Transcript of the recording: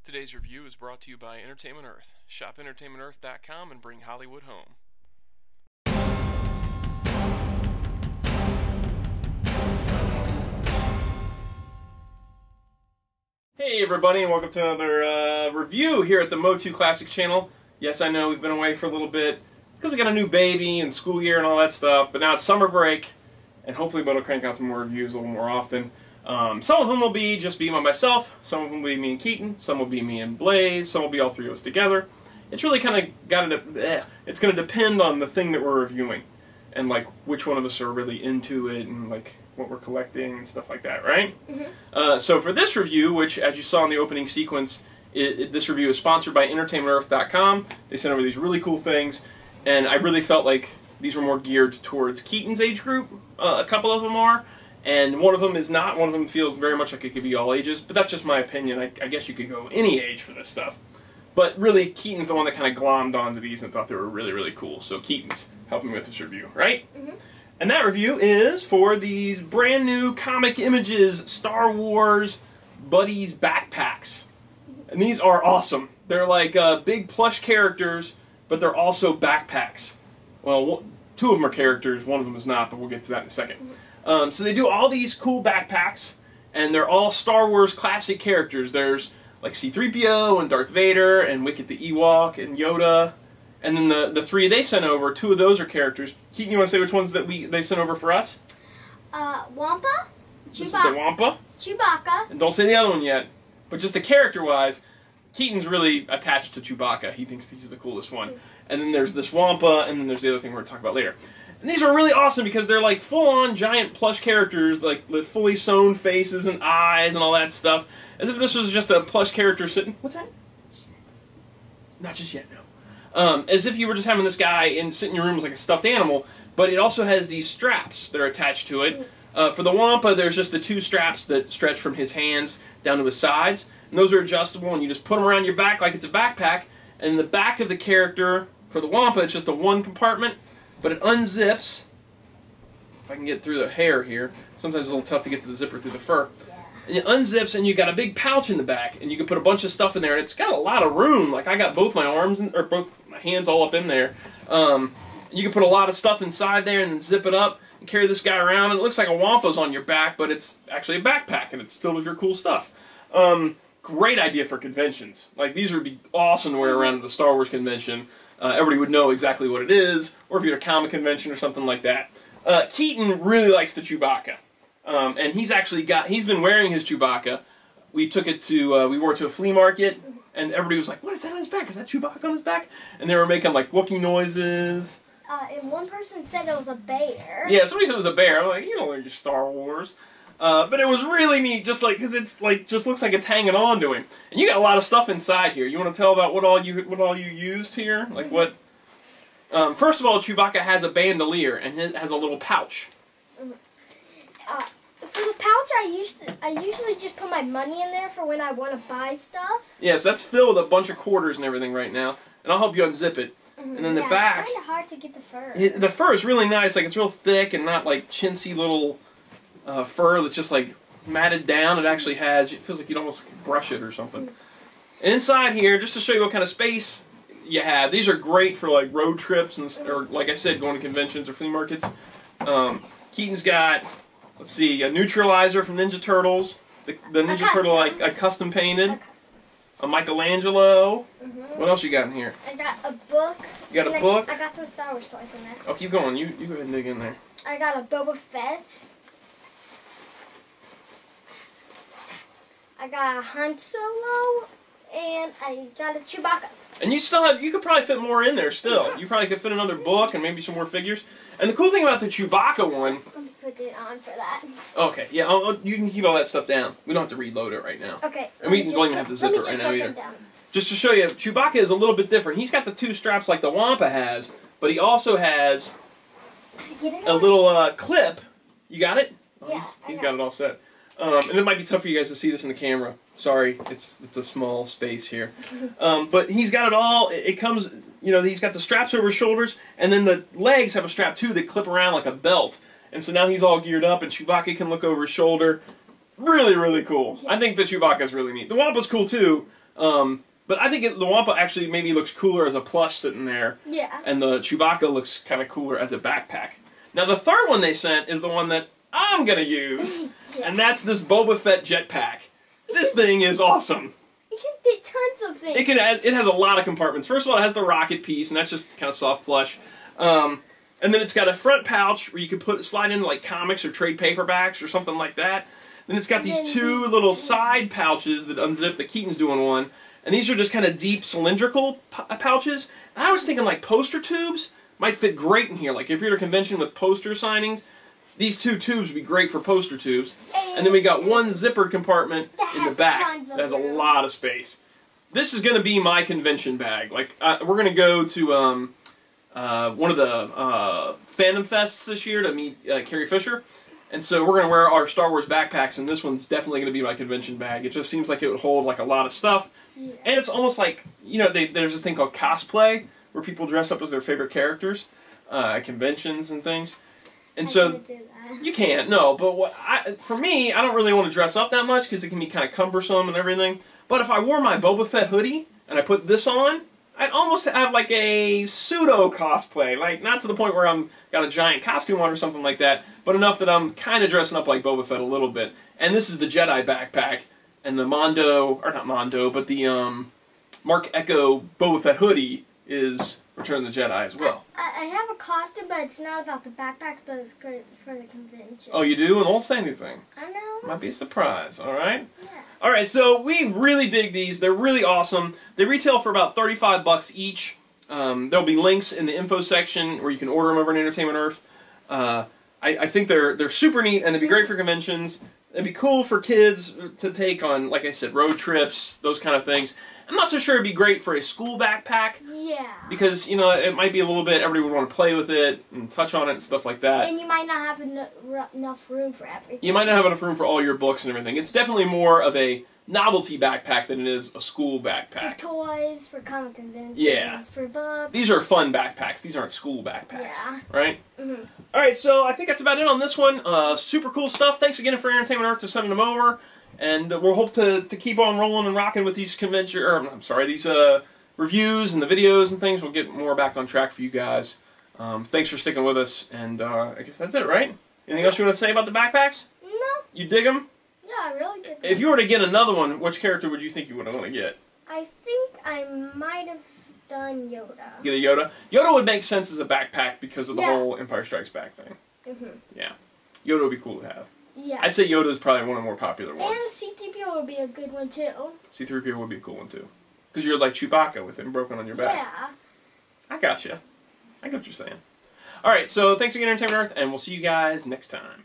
Today's review is brought to you by Entertainment Earth. Shop entertainmentearth.com and bring Hollywood home. Hey everybody, and welcome to another review here at the Mo2 Classics channel. Yes, I know we've been away for a little bit because we got a new baby and school year and all that stuff, but now it's summer break, and hopefully we'll crank out some more reviews a little more often. Some of them will be just me by myself, some of them will be me and Keaton, some will be me and Blaze, some will be all three of us together. It's really kind of it's going to depend on the thing that we're reviewing, and like which one of us are really into it, and like what we're collecting and stuff like that, right? Mm-hmm. So for this review, which as you saw in the opening sequence, this review is sponsored by entertainmentearth.com. They sent over these really cool things, and I really felt like these were more geared towards Keaton's age group. A couple of them are. And one of them is not. One of them feels very much like it could be all ages, but that's just my opinion. I guess you could go any age for this stuff. But really, Keaton's the one that kind of glommed onto these and thought they were really, really cool. So Keaton's helping me with this review, right? Mm-hmm. And that review is for these brand new Comic Images Star Wars Buddies backpacks. And these are awesome. They're like big plush characters, but they're also backpacks. Well, two of them are characters, one of them is not, but we'll get to that in a second. Mm-hmm. So they do all these cool backpacks, and they're all Star Wars classic characters. There's like C-3PO and Darth Vader and Wicket the Ewok and Yoda, and then the three they sent over, two of those are characters. Keaton, you want to say which ones that they sent over for us? Wampa, This is the Wampa. Chewbacca. And don't say the other one yet, but just the character-wise, Keaton's really attached to Chewbacca. He thinks he's the coolest one. Mm-hmm. And then there's this Wampa, and then there's the other thing we're going to talk about later. And these are really awesome because they're like full-on giant plush characters, like with fully sewn faces and eyes and all that stuff. As if this was just a plush character sitting... What's that? Not just yet, no. As if you were just having this guy sit in your room as like a stuffed animal, but it also has these straps that are attached to it. For the Wampa, there's just the two straps that stretch from his hands down to his sides. And those are adjustable, and you just put them around your back like it's a backpack. And the back of the character, for the Wampa, it's just a one compartment. But it unzips, if I can get through the hair here, sometimes it's a little tough to get to the zipper through the fur. And it unzips and you got a big pouch in the back, and you can put a bunch of stuff in there, and it's got a lot of room. Like I got both my arms, or both my hands all up in there. You can put a lot of stuff inside there and then zip it up and carry this guy around, and it looks like a Wampa's on your back, but it's actually a backpack, and it's filled with your cool stuff. Great idea for conventions. Like these would be awesome to wear around at a Star Wars convention. Everybody would know exactly what it is, or if you're at a comic convention or something like that. Keaton really likes the Chewbacca, and he's been wearing his Chewbacca. We wore it to a flea market, and everybody was like, "What is that on his back? Is that Chewbacca on his back?" And they were making like Wookiee noises. And one person said it was a bear. Yeah, somebody said it was a bear. I'm like, you don't learn your Star Wars. But it was really neat, just like because it's like just looks like it's hanging on to him, and you got a lot of stuff inside here. You want to tell about what all you used here? Like what? First of all, Chewbacca has a bandolier and it has a little pouch. For the pouch, I usually just put my money in there for when I want to buy stuff. Yes, that's filled with a bunch of quarters and everything right now, and I'll help you unzip it. And then the back. It's kind of hard to get the fur. The fur is really nice. Like it's real thick and not like chintzy little. Fur that's just like matted down. It actually has, it feels like you'd almost brush it or something. And inside here, just to show you what kind of space you have, these are great for like road trips and, or like I said, going to conventions or flea markets. Keaton's got, let's see, a neutralizer from Ninja Turtles, the Ninja Turtle I custom painted, a Michelangelo. What else you got in here? I got a book. You got a book? I got some Star Wars toys in there. Oh, keep going. You go ahead and dig in there. I got a Boba Fett. I got a Han Solo, and I got a Chewbacca. And you could probably fit more in there still. You probably could fit another book and maybe some more figures. And the cool thing about the Chewbacca one... Let me put it on for that. Okay, yeah, you can keep all that stuff down. We don't have to reload it right now. Okay. And we don't even have to zip it right now either. Just to show you, Chewbacca is a little bit different. He's got the two straps like the Wampa has, but he also has a little clip. You got it? Oh, yeah, he's got it all set. And it might be tough for you guys to see this in the camera. Sorry, it's a small space here. But he's got it all. It comes, he's got the straps over his shoulders, and then the legs have a strap too that clip around like a belt. And so now he's all geared up, and Chewbacca can look over his shoulder. Really, really cool. I think the Chewbacca's really neat. The Wampa's cool too, But I think the Wampa actually maybe looks cooler as a plush sitting there. Yeah. And the Chewbacca looks kind of cooler as a backpack. Now the third one they sent is the one that I'm going to use. Yeah. And that's this Boba Fett jetpack. This thing is awesome. It can fit tons of things. It has a lot of compartments. First of all, it has the rocket piece, and that's just kind of soft plush. And then it's got a front pouch where you can slide in like comics or trade paperbacks or something like that. Then it's got these two little side pouches that unzip. The Keaton's doing one. And these are just kind of deep cylindrical pouches. And I was thinking like poster tubes might fit great in here. Like if you're at a convention with poster signings, these two tubes would be great for poster tubes. And then we got one zippered compartment in the back that has a lot of space. This is going to be my convention bag. Like we're going to go to one of the fandom fests this year to meet Carrie Fisher. And so we're going to wear our Star Wars backpacks, and this one's definitely going to be my convention bag. It just seems like it would hold like a lot of stuff. Yeah. And it's almost like, you know, there's this thing called cosplay, where people dress up as their favorite characters at conventions and things. And so you can't, no. But for me, I don't really want to dress up that much because it can be kind of cumbersome and everything. But if I wore my Boba Fett hoodie and I put this on, I'd almost have like a pseudo cosplay, like not to the point where I'm got a giant costume on or something like that, but enough that I'm kind of dressing up like Boba Fett a little bit. And this is the Jedi backpack, and the Mondo, or not Mondo, but the Mark Echo Boba Fett hoodie is Return of the Jedi as well. I have a costume, but it's not about the backpack, but it's for the convention. Oh, you do? And won't say anything. I know. Might be a surprise, all right? Yes. All right, so we really dig these. They're really awesome. They retail for about $35 each. There'll be links in the info section where you can order them over at Entertainment Earth. I think they're super neat, and they'd be great for conventions. It'd be cool for kids to take on, like I said, road trips, those kind of things. I'm not so sure it'd be great for a school backpack. Yeah. Because, you know, it might be a little bit, everybody would want to play with it and touch on it and stuff like that. And you might not have enough room for everything. You might not have enough room for all your books and everything. It's definitely more of a novelty backpack than it is a school backpack. For toys, for comic conventions, yeah. for books. These are fun backpacks. These aren't school backpacks. Yeah. Right? Mm-hmm. Alright, so I think that's about it on this one. Super cool stuff. Thanks again for Entertainment Earth for sending them over. And we'll hope to keep on rolling and rocking with these these reviews and the videos and things. We'll get more back on track for you guys. Thanks for sticking with us. And I guess that's it, right? Anything else you want to say about the backpacks? No. You dig them? Yeah, I really did. If you were to get another one, which character would you think you would want to get? I think I might have done Yoda. Get a Yoda? Yoda would make sense as a backpack because of the whole Empire Strikes Back thing. Mm-hmm. Yeah. Yoda would be cool to have. Yeah. I'd say Yoda is probably one of the more popular ones. And C-3PO would be a good one, too. C-3PO would be a cool one, too. Because you're like Chewbacca with him broken on your back. Yeah. I gotcha. I get what you're saying. Alright, so thanks again, Entertainment Earth, and we'll see you guys next time.